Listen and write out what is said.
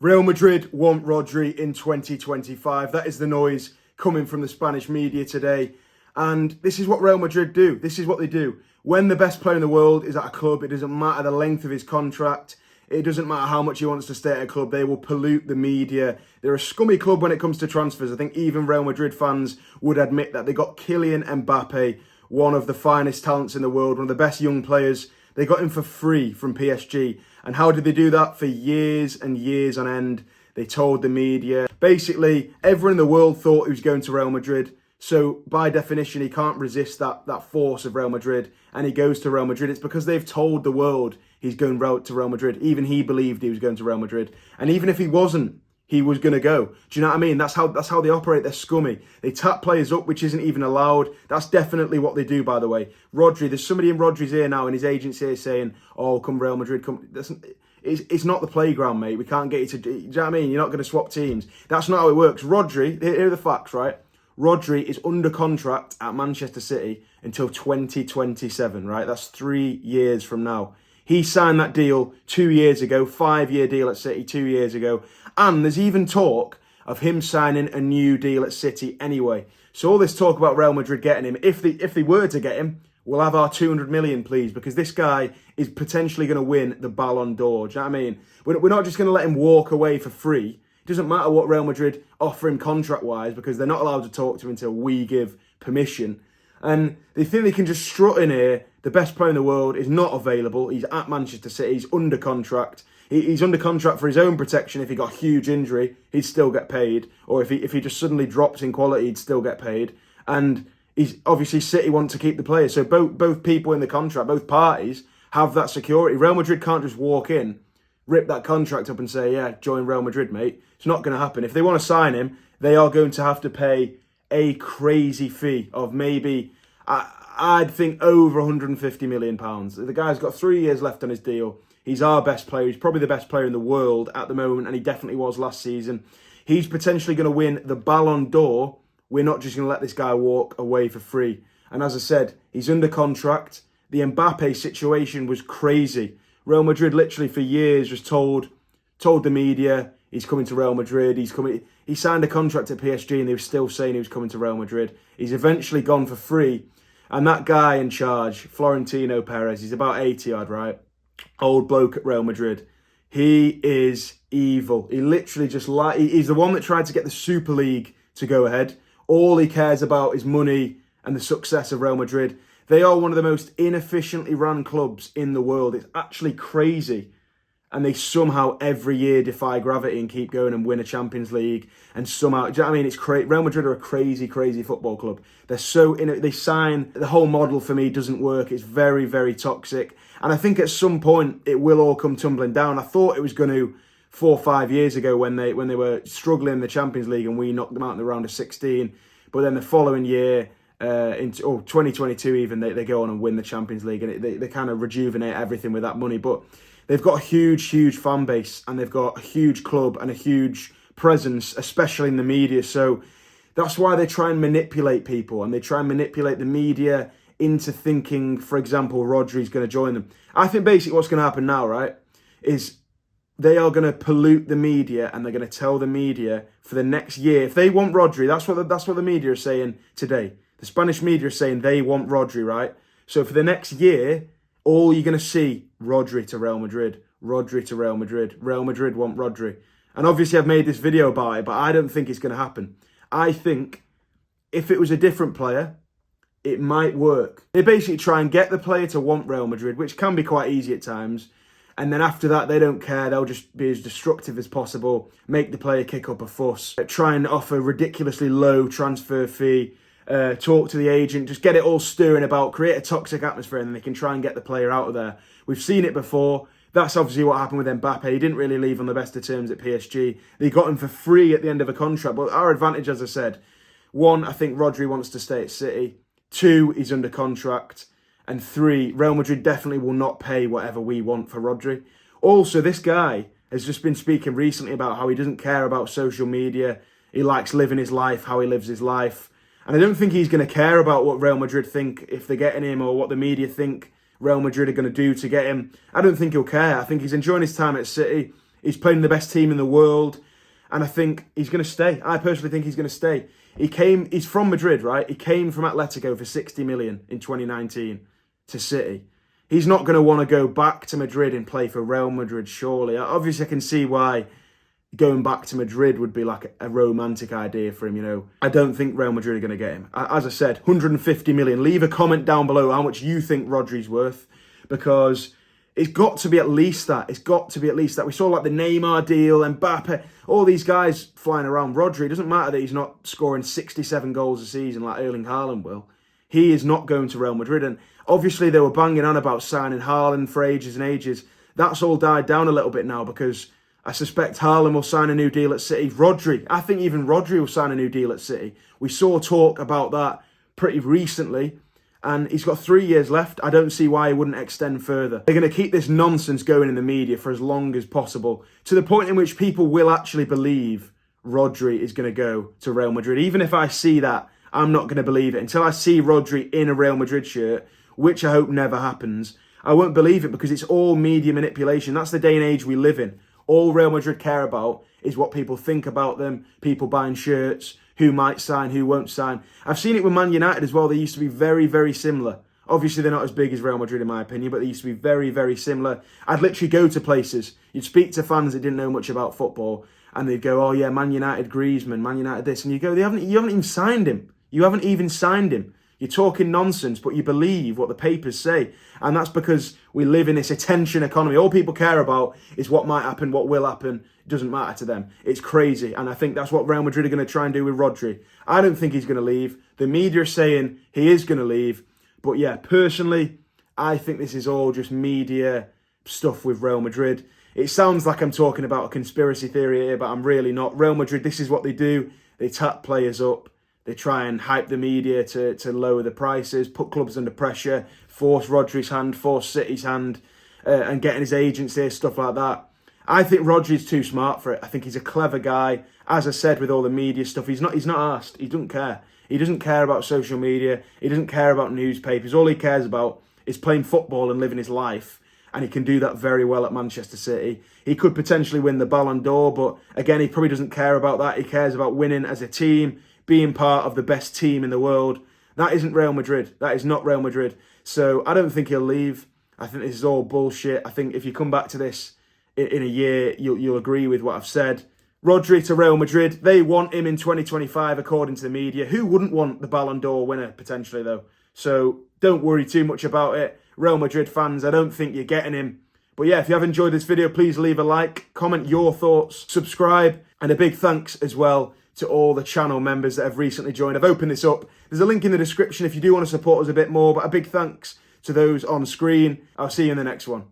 Real Madrid want Rodri in 2025. That is the noise coming from the Spanish media today. And this is what Real Madrid do. This is what they do. When the best player in the world is at a club, it doesn't matter the length of his contract. It doesn't matter how much he wants to stay at a club. They will pollute the media. They're a scummy club when it comes to transfers. I think even Real Madrid fans would admit that. They got Kylian Mbappe, one of the finest talents in the world, one of the best young players. They got him for free from PSG. And how did they do that? For years and years on end. They told the media. Basically, everyone in the world thought he was going to Real Madrid. So by definition, he can't resist that force of Real Madrid. And he goes to Real Madrid. It's because they've told the world he's going to Real Madrid. Even he believed he was going to Real Madrid. And even if he wasn't, he was going to go. Do you know what I mean? That's how they operate. They're scummy. They tap players up, which isn't even allowed. That's definitely what they do, by the way. Rodri, there's somebody in Rodri's ear now, and his agent's here saying, oh, come Real Madrid, come. It's not the playground, mate. We can't get you to... Do you know what I mean? You're not going to swap teams. That's not how it works. Rodri, here are the facts, right? Rodri is under contract at Manchester City until 2027, right? That's 3 years from now. He signed that deal 2 years ago, 5-year deal at City 2 years ago. And there's even talk of him signing a new deal at City anyway. So all this talk about Real Madrid getting him, if they were to get him, we'll have our 200 million, please, because this guy is potentially going to win the Ballon d'Or. Do you know what I mean? We're not just going to let him walk away for free. It doesn't matter what Real Madrid offer him contract-wise because they're not allowed to talk to him until we give permission. And they think they can just strut in here. The best player in the world is not available. He's at Manchester City. He's under contract. He's under contract for his own protection. If he got a huge injury, he'd still get paid. Or if he just suddenly drops in quality, he'd still get paid. And he's obviously City want to keep the player. So both people in the contract, both parties, have that security. Real Madrid can't just walk in, rip that contract up and say, yeah, join Real Madrid, mate. It's not going to happen. If they want to sign him, they are going to have to pay a crazy fee of maybe, I'd think, over £150 million. The guy's got 3 years left on his deal. He's our best player. He's probably the best player in the world at the moment, and he definitely was last season. He's potentially going to win the Ballon d'Or. We're not just going to let this guy walk away for free. And as I said, he's under contract. The Mbappe situation was crazy. Real Madrid literally for years just told the media he's coming to Real Madrid. He signed a contract at PSG and they were still saying he was coming to Real Madrid. He's eventually gone for free. And that guy in charge, Florentino Perez, he's about 80 odd, right? Old bloke at Real Madrid. He is evil. He literally he's the one that tried to get the Super League to go ahead. All he cares about is money and the success of Real Madrid. They are one of the most inefficiently run clubs in the world. It's actually crazy. And they somehow every year defy gravity and keep going and win a Champions League. And somehow, do you know what I mean? It's crazy. Real Madrid are a crazy, crazy football club. They're so they sign. The whole model for me doesn't work. It's very, very toxic. And I think at some point it will all come tumbling down. I thought it was going to 4 or 5 years ago when they were struggling in the Champions League and we knocked them out in the round of 16. But then the following year, in 2022 even, they go on and win the Champions League, and they kind of rejuvenate everything with that money. But they've got a huge, huge fan base, and they've got a huge club and a huge presence, especially in the media. So that's why they try and manipulate people, and they try and manipulate the media into thinking, for example, Rodri's going to join them. I think basically what's going to happen now, right, is they are going to pollute the media, and they're going to tell the media for the next year, if they want Rodri, that's what the media is saying today. The Spanish media is saying they want Rodri, right? So for the next year, all you're going to see, Rodri to Real Madrid, Rodri to Real Madrid, Real Madrid want Rodri. And obviously I've made this video about it, but I don't think it's going to happen. I think if it was a different player, it might work. They basically try and get the player to want Real Madrid, which can be quite easy at times. And then after that, they don't care. They'll just be as destructive as possible, make the player kick up a fuss, try and offer ridiculously low transfer fee, talk to the agent, just get it all stirring about, create a toxic atmosphere, and then they can try and get the player out of there. We've seen it before. That's obviously what happened with Mbappe. He didn't really leave on the best of terms at PSG. They got him for free at the end of a contract. But our advantage, as I said, 1, I think Rodri wants to stay at City. 2, he's under contract. And 3, Real Madrid definitely will not pay whatever we want for Rodri. Also, this guy has just been speaking recently about how he doesn't care about social media. He likes living his life, how he lives his life. And I don't think he's going to care about what Real Madrid think if they're getting him, or what the media think Real Madrid are going to do to get him. I don't think he'll care. I think he's enjoying his time at City. He's playing the best team in the world. And I think he's going to stay. I personally think he's going to stay. He's from Madrid, right? He came from Atletico for 60 million in 2019 to City. He's not going to want to go back to Madrid and play for Real Madrid, surely. Obviously, I can see why going back to Madrid would be like a romantic idea for him, you know. I don't think Real Madrid are going to get him. As I said, 150 million. Leave a comment down below how much you think Rodri's worth, because it's got to be at least that. It's got to be at least that. We saw like the Neymar deal, Mbappe, all these guys flying around. Rodri, it doesn't matter that he's not scoring 67 goals a season like Erling Haaland will. He is not going to Real Madrid. And obviously they were banging on about signing Haaland for ages and ages. That's all died down a little bit now, because I suspect Haaland will sign a new deal at City. Rodri, I think even Rodri will sign a new deal at City. We saw talk about that pretty recently, and he's got 3 years left. I don't see why he wouldn't extend further. They're going to keep this nonsense going in the media for as long as possible, to the point in which people will actually believe Rodri is going to go to Real Madrid. Even if I see that, I'm not going to believe it. Until I see Rodri in a Real Madrid shirt, which I hope never happens, I won't believe it, because it's all media manipulation. That's the day and age we live in. All Real Madrid care about is what people think about them, people buying shirts, who might sign, who won't sign. I've seen it with Man United as well. They used to be very, very similar. Obviously, they're not as big as Real Madrid in my opinion, but they used to be very, very similar. I'd literally go to places, you'd speak to fans that didn't know much about football, and they'd go, oh yeah, Man United Griezmann, Man United this, and you go, you haven't even signed him. You haven't even signed him. You're talking nonsense, but you believe what the papers say. And that's because we live in this attention economy. All people care about is what might happen, what will happen. It doesn't matter to them. It's crazy. And I think that's what Real Madrid are going to try and do with Rodri. I don't think he's going to leave. The media are saying he is going to leave. But yeah, personally, I think this is all just media stuff with Real Madrid. It sounds like I'm talking about a conspiracy theory here, but I'm really not. Real Madrid, this is what they do. They tap players up. They try and hype the media to lower the prices, put clubs under pressure, force Rodri's hand, force City's hand, and getting his agents here, stuff like that. I think Rodri's too smart for it. I think he's a clever guy. As I said, with all the media stuff, he's not asked. He doesn't care. He doesn't care about social media. He doesn't care about newspapers. All he cares about is playing football and living his life. And he can do that very well at Manchester City. He could potentially win the Ballon d'Or, but again, he probably doesn't care about that. He cares about winning as a team, being part of the best team in the world. That isn't Real Madrid. That is not Real Madrid. So I don't think he'll leave. I think this is all bullshit. I think if you come back to this in a year, you'll agree with what I've said. Rodri to Real Madrid. They want him in 2025, according to the media. Who wouldn't want the Ballon d'Or winner, potentially, though? So don't worry too much about it. Real Madrid fans, I don't think you're getting him. But yeah, if you have enjoyed this video, please leave a like, comment your thoughts, subscribe, and a big thanks as well to all the channel members that have recently joined. I've opened this up. There's a link in the description if you do want to support us a bit more, but a big thanks to those on screen. I'll see you in the next one.